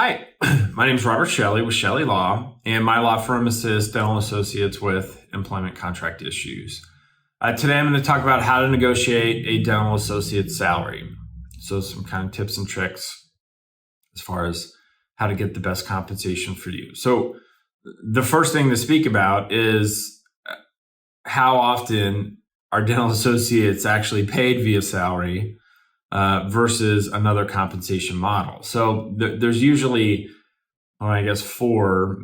Hi, my name is Robert Chelle with Chelle Law, and my law firm assists dental associates with employment contract issues. Today I'm going to talk about how to negotiate a dental associate's salary. So some kind of tips and tricks as far as how to get the best compensation for you. So the first thing to speak about is how often are dental associates actually paid via salary versus another compensation model. So there's usually, four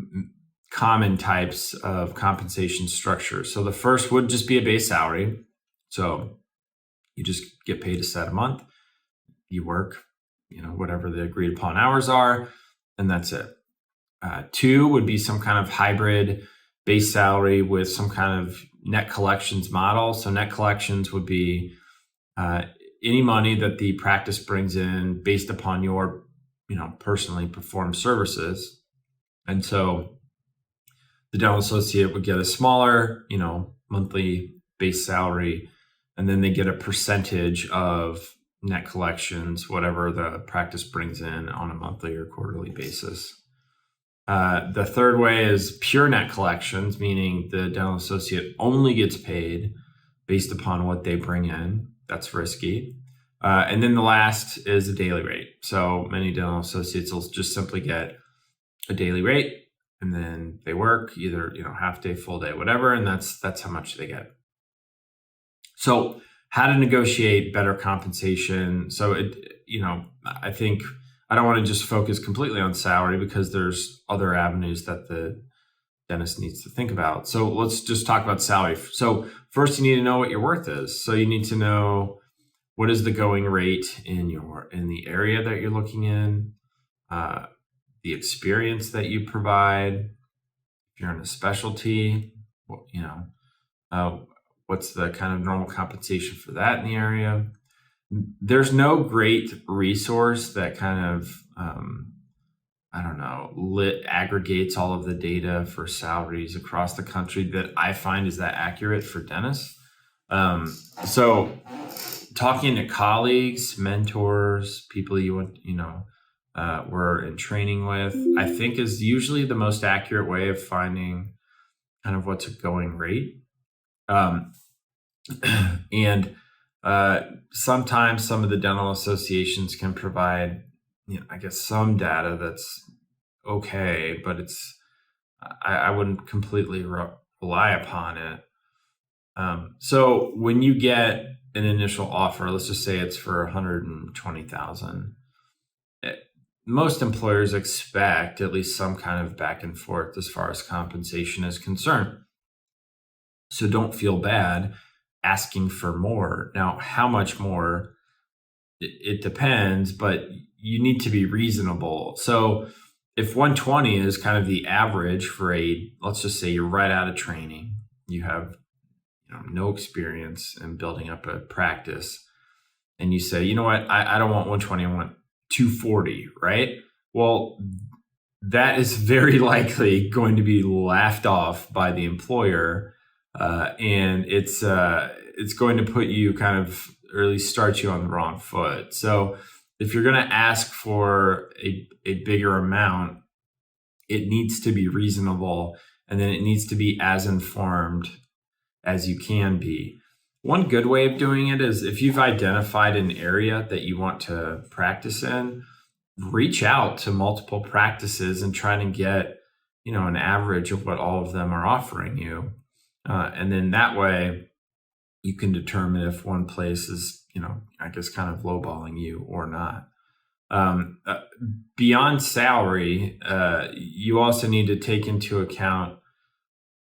common types of compensation structures. So the first would just be a base salary. So you just get paid a set a month. You work, whatever the agreed upon hours are, and that's it. Two would be some kind of hybrid base salary with some kind of net collections model. So net collections would be any money that the practice brings in based upon your, personally performed services. And so the dental associate would get a smaller, monthly base salary, and then they get a percentage of net collections, whatever the practice brings in on a monthly or quarterly basis. The third way is pure net collections, meaning the dental associate only gets paid based upon what they bring in. That's risky. And then the last is a daily rate. So many dental associates will just simply get a daily rate, and then they work either, half day, full day, whatever, and that's how much they get. So how to negotiate better compensation. So I think I don't want to just focus completely on salary because there's other avenues that the dentist needs to think about. So let's just talk about salary. So first you need to know what your worth is. So you need to know what is the going rate in the area that you're looking in, the experience that you provide. If you're in a specialty, what's the kind of normal compensation for that in the area? There's no great resource that kind of, aggregates all of the data for salaries across the country that I find is that accurate for dentists. So talking to colleagues, mentors, people you want, were in training with, I think is usually the most accurate way of finding kind of what's a going rate. And sometimes some of the dental associations can provide, some data that's okay, but I wouldn't completely rely upon it. So when you get an initial offer, let's just say it's for $120,000, most employers expect at least some kind of back and forth as far as compensation is concerned. So don't feel bad asking for more. Now, how much more? It depends, but you need to be reasonable. So if 120 is kind of the average for let's just say you're right out of training, you have no experience in building up a practice, and you say, I don't want 120, I want 240, right? Well, that is very likely going to be laughed off by the employer, and it's going to put you kind of, or at least start you on the wrong foot. So if you're going to ask for a bigger amount, it needs to be reasonable, and then it needs to be as informed as you can be. One good way of doing it is if you've identified an area that you want to practice in, reach out to multiple practices and try to get, an average of what all of them are offering you. And then that way you can determine if one place is, kind of lowballing you or not. Beyond salary, you also need to take into account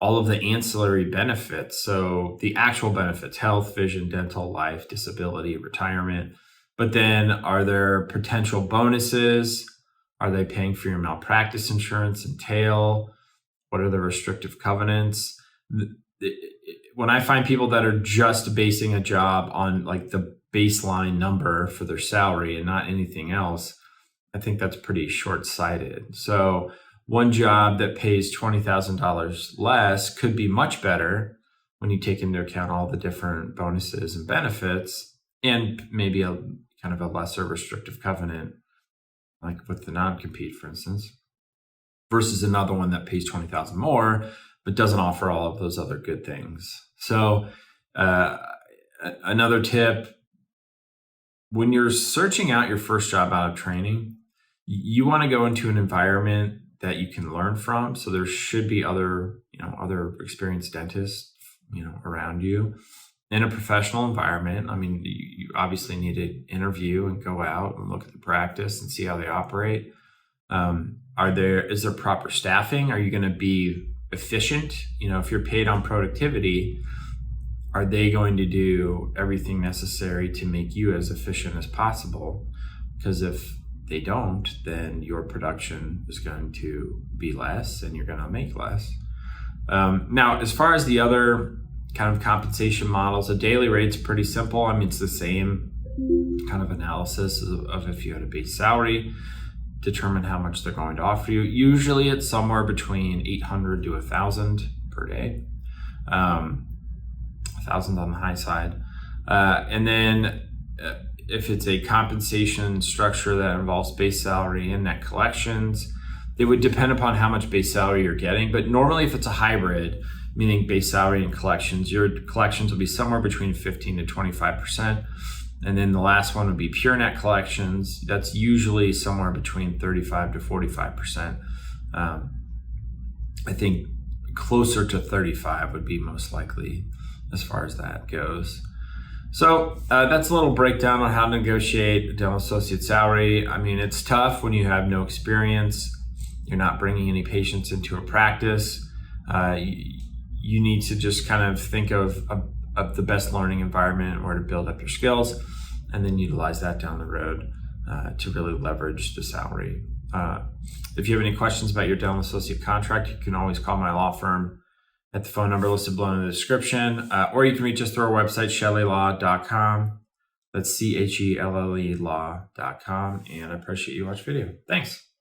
all of the ancillary benefits. So the actual benefits: health, vision, dental, life, disability, retirement. But then are there potential bonuses? Are they paying for your malpractice insurance and tail? What are the restrictive covenants? When I find people that are just basing a job on like the baseline number for their salary and not anything else, I think that's pretty short-sighted. So one job that pays $20,000 less could be much better when you take into account all the different bonuses and benefits, and maybe a kind of a lesser restrictive covenant like with the non-compete, for instance, versus another one that pays $20,000 more, but doesn't offer all of those other good things. So another tip, when you're searching out your first job out of training, you want to go into an environment that you can learn from. So there should be other experienced dentists, around you in a professional environment. I mean, you obviously need to interview and go out and look at the practice and see how they operate. Is there proper staffing? Are you going to be efficient? If you're paid on productivity, are they going to do everything necessary to make you as efficient as possible? Because if they don't, then your production is going to be less and you're going to make less. Now, as far as the other kind of compensation models, a daily rate's pretty simple. I mean, it's the same kind of analysis of if you had a base salary, determine how much they're going to offer you. Usually it's somewhere between 800 to 1,000 per day. 1,000 on the high side. And then if it's a compensation structure that involves base salary and net collections, it would depend upon how much base salary you're getting. But normally if it's a hybrid, meaning base salary and collections, your collections will be somewhere between 15 to 25%. And then the last one would be pure net collections. That's usually somewhere between 35 to 45%. I think closer to 35 would be most likely as far as that goes. So that's a little breakdown on how to negotiate a dental associate salary. I mean, it's tough when you have no experience. You're not bringing any patients into a practice. You need to just kind of think of the best learning environment where to build up your skills, and then utilize that down the road to really leverage the salary. If you have any questions about your dental associate contract, you can always call my law firm at the phone number listed below in the description, or you can reach us through our website, ChelleLaw.com. That's CHELLE law.com. And I appreciate you watching the video. Thanks.